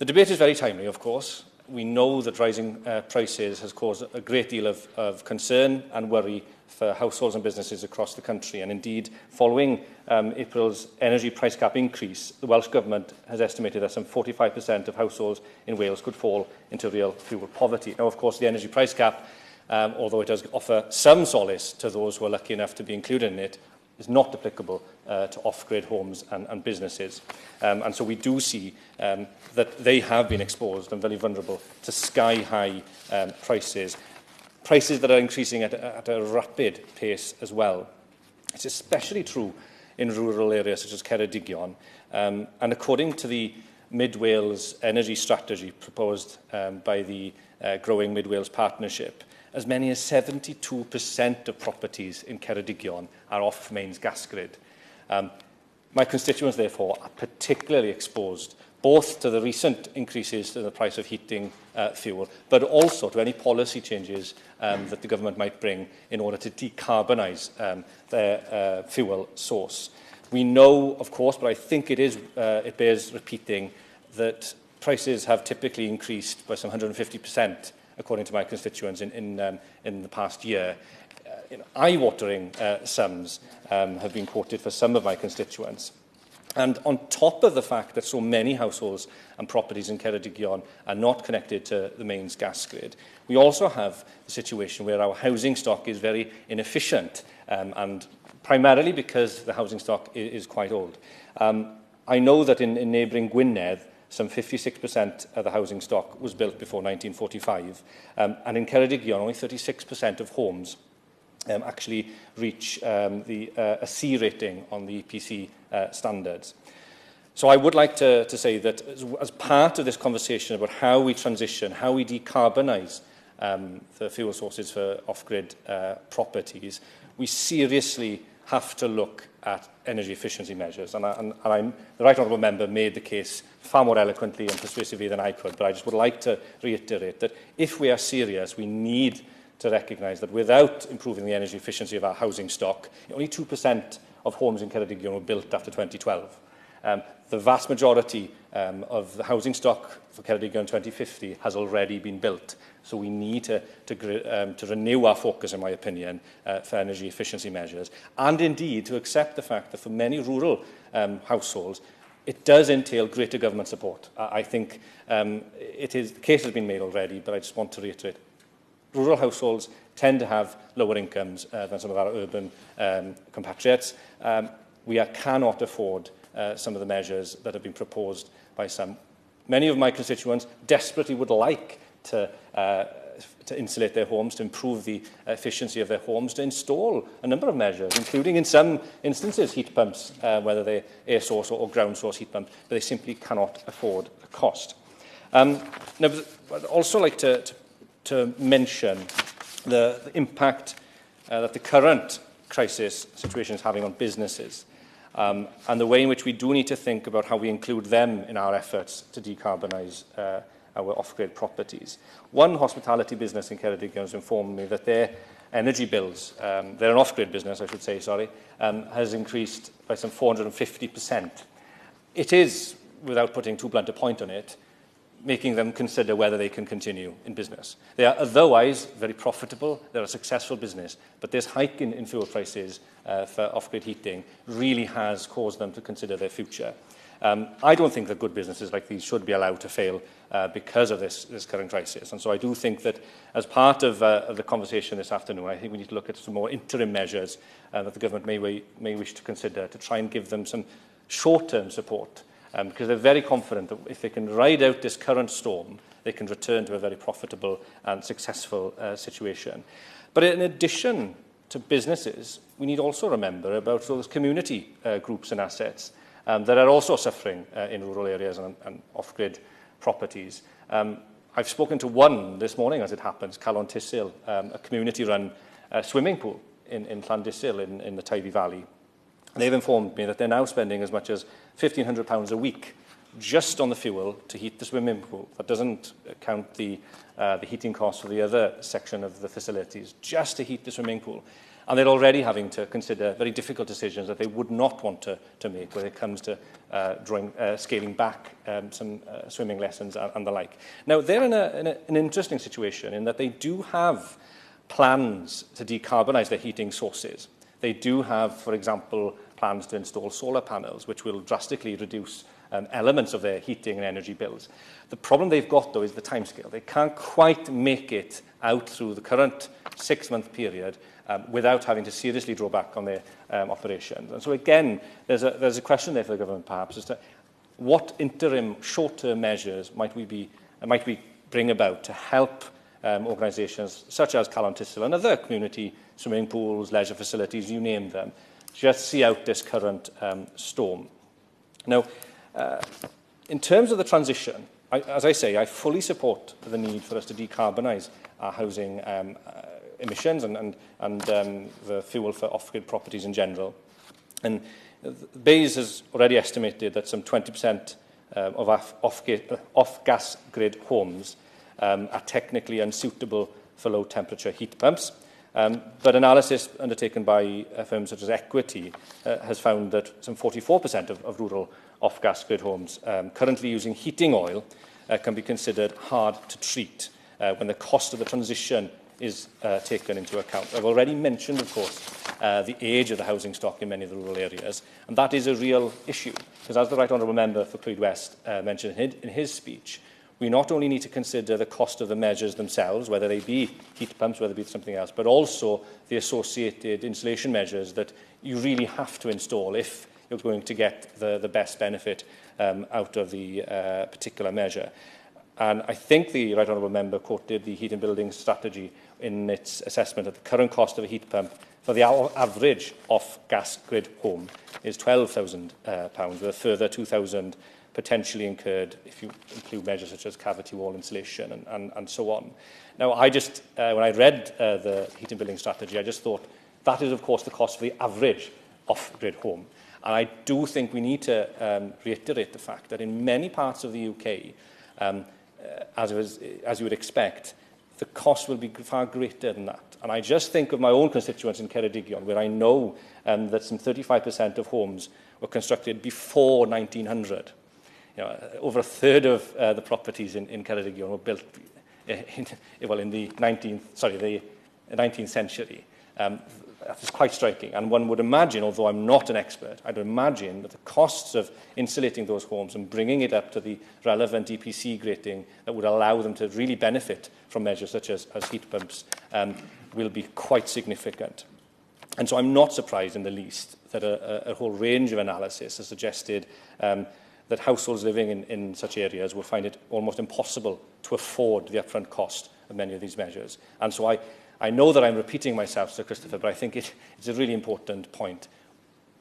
The debate is very timely, of course. We know that rising prices has caused a great deal of concern and worry for households and businesses across the country. And indeed, following April's energy price cap increase, the Welsh Government has estimated that some 45% of households in Wales could fall into real fuel poverty. Now, of course, the energy price cap, although it does offer some solace to those who are lucky enough to be included in it, is not applicable to off-grid homes and businesses. And so we do see that they have been exposed and very vulnerable to sky-high prices that are increasing at a rapid pace as well. It's especially true in rural areas such as Ceredigion. And according to the Mid Wales Energy Strategy proposed by the Growing Mid Wales Partnership, as many as 72% of properties in Ceredigion are off mains gas grid. My constituents, therefore, are particularly exposed both to the recent increases in the price of heating fuel, but also to any policy changes that the government might bring in order to decarbonise their fuel source. We know, of course, but I think it bears repeating, that prices have typically increased by some 150%, according to my constituents, in the past year. Eye-watering sums have been quoted for some of my constituents. And on top of the fact that so many households and properties in Ceredigion are not connected to the mains gas grid, we also have a situation where our housing stock is very inefficient, and primarily because the housing stock is quite old. I know that in neighbouring Gwynedd, some 56% of the housing stock was built before 1945, and in Ceredigion, only 36% of homes actually reach a C rating on the EPC standards. So I would like to say that as part of this conversation about how we transition, how we decarbonise the fuel sources for off-grid properties, we seriously have to look at energy efficiency measures. And the Right Honourable Member made the case far more eloquently and persuasively than I could, but I just would like to reiterate that if we are serious, we need to recognise that without improving the energy efficiency of our housing stock, only 2% of homes in Ceredigion were built after 2012. The vast majority of the housing stock for Ceredigion 2050 has already been built. So we need to renew our focus, in my opinion, for energy efficiency measures, and indeed to accept the fact that for many rural households, it does entail greater government support. I think the case has been made already, but I just want to reiterate, rural households tend to have lower incomes than some of our urban compatriots. We cannot afford some of the measures that have been proposed by some. Many of my constituents desperately would like to insulate their homes, to improve the efficiency of their homes, to install a number of measures, including in some instances heat pumps, whether they're air source or ground source heat pumps, but they simply cannot afford the cost. Now, I'd also like to mention the impact that the current crisis situation is having on businesses, and the way in which we do need to think about how we include them in our efforts to decarbonise our off-grid properties. One hospitality business in Ceredigion has informed me that their energy bills, they're an off-grid business, I should say, has increased by some 450%. It is, without putting too blunt a point on it, making them consider whether they can continue in business. They are otherwise very profitable, they're a successful business, but this hike in fuel prices for off-grid heating really has caused them to consider their future. I don't think that good businesses like these should be allowed to fail because of this current crisis. And so I do think that as part of the conversation this afternoon, I think we need to look at some more interim measures that the government may wish to consider to try and give them some short-term support, because they're very confident that if they can ride out this current storm, they can return to a very profitable and successful situation. But in addition to businesses, we need also remember about those community groups and assets that are also suffering in rural areas and off-grid properties. I've spoken to one this morning, as it happens, Calon Tysil, a community-run swimming pool in Llandysul in the Teifi Valley. They've informed me that they're now spending as much as £1,500 a week just on the fuel to heat the swimming pool. That doesn't count the heating costs for the other section of the facilities, just to heat the swimming pool. And they're already having to consider very difficult decisions that they would not want to make when it comes to scaling back some swimming lessons and the like. Now, they're in an interesting situation in that they do have plans to decarbonise their heating sources. They do have, for example, plans to install solar panels, which will drastically reduce elements of their heating and energy bills. The problem they've got, though, is the timescale. They can't quite make it out through the current 6-month period without having to seriously draw back on their operations. And so, again, there's a question there for the government, perhaps, as to what interim short-term measures might we bring about to help organisations such as Calon Thistle and other community swimming pools, leisure facilities, you name them, just see out this current storm. Now, in terms of the transition, as I say, I fully support the need for us to decarbonise our housing emissions and the fuel for off-grid properties in general. And BEIS has already estimated that some 20% of off-gas grid homes are technically unsuitable for low-temperature heat pumps. But analysis undertaken by firms such as Equity has found that some 44% of rural off-gas grid homes currently using heating oil can be considered hard to treat when the cost of the transition is taken into account. I've already mentioned, of course, the age of the housing stock in many of the rural areas, and that is a real issue, because as the Right Honourable Member for Clwyd West mentioned in his speech, we not only need to consider the cost of the measures themselves, whether they be heat pumps, whether they be something else, but also the associated insulation measures that you really have to install if you're going to get the best benefit out of the particular measure. And I think the Right Honourable Member quoted the Heat and Building Strategy in its assessment that the current cost of a heat pump for the average off-gas grid home is £12,000, with a further £2,000 potentially incurred if you include measures such as cavity wall insulation and so on. Now, when I read the Heat and Building Strategy, I just thought that is, of course, the cost for the average off-grid home. And I do think we need to reiterate the fact that in many parts of the UK, as you would expect, the cost will be far greater than that. And I just think of my own constituents in Ceredigion, where I know that some 35% of homes were constructed before 1900. You know, over a third of the properties in Ceredigion were built in the 19th century. That is quite striking. And one would imagine, although I'm not an expert, I'd imagine that the costs of insulating those homes and bringing it up to the relevant EPC rating that would allow them to really benefit from measures such as heat pumps will be quite significant. And so I'm not surprised in the least that a whole range of analysis has suggested that households living in such areas will find it almost impossible to afford the upfront cost of many of these measures. And so I know that I'm repeating myself, Sir Christopher, but I think it's a really important point.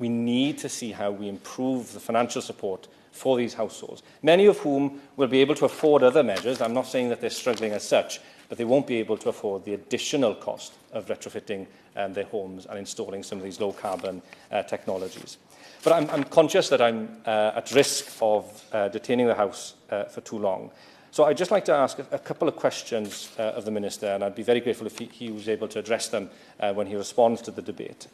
We need to see how we improve the financial support for these households, many of whom will be able to afford other measures. I'm not saying that they're struggling as such, but they won't be able to afford the additional cost of retrofitting their homes and installing some of these low-carbon technologies. But I'm conscious that I'm at risk of detaining the House for too long. So I'd just like to ask a couple of questions of the Minister, and I'd be very grateful if he was able to address them when he responds to the debate.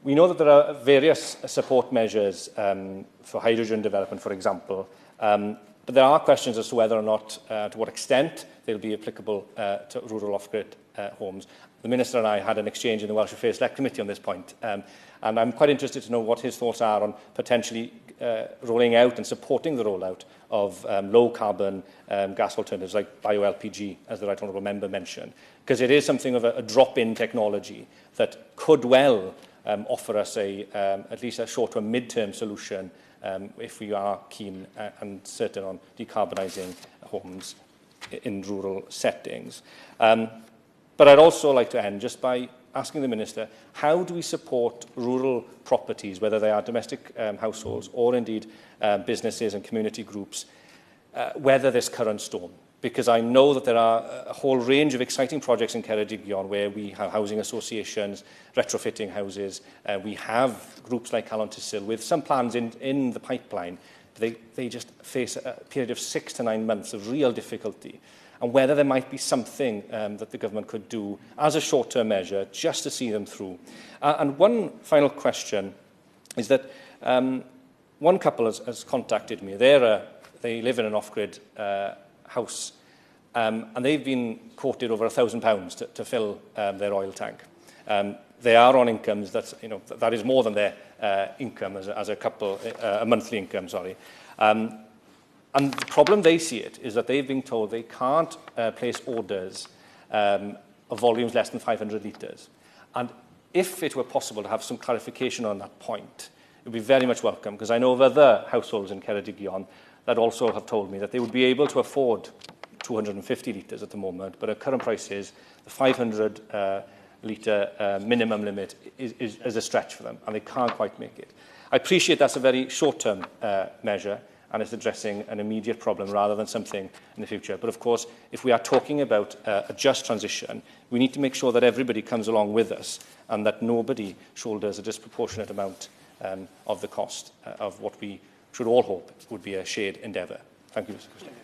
We know that there are various support measures for hydrogen development, for example, but there are questions as to whether or not, to what extent they'll be applicable to rural off-grid homes. The Minister and I had an exchange in the Welsh Affairs Select Committee on this point, and I'm quite interested to know what his thoughts are on potentially rolling out and supporting the rollout of low-carbon gas alternatives like bio-LPG, as the Right Honourable Member mentioned, because it is something of a drop-in technology that could well offer us at least a short to mid-term solution if we are keen and certain on decarbonising homes in rural settings. But I'd also like to end just by asking the Minister, how do we support rural properties, whether they are domestic households or indeed businesses and community groups, weather this current storm? Because I know that there are a whole range of exciting projects in Ceredigion where we have housing associations, retrofitting houses. We have groups like Calon Thistle with some plans in the pipeline they just face a period of 6 to 9 months of real difficulty, and whether there might be something that the government could do as a short-term measure just to see them through. And one final question is that one couple has contacted me. They live in an off-grid house, and they've been quoted over £1,000 to fill their oil tank. They are on incomes that is more than their income as a couple, a monthly income, sorry. And the problem they see it is that they've been told they can't place orders of volumes less than 500 litres. And if it were possible to have some clarification on that point, it would be very much welcome, because I know of other households in Ceredigion that also have told me that they would be able to afford 250 litres at the moment, but at current prices, the 500 litre minimum limit is a stretch for them, and they can't quite make it. I appreciate that's a very short-term measure, and it's addressing an immediate problem rather than something in the future. But of course, if we are talking about a just transition, we need to make sure that everybody comes along with us and that nobody shoulders a disproportionate amount of the cost of what we should all hope would be a shared endeavour. Thank you, Mr. Christian.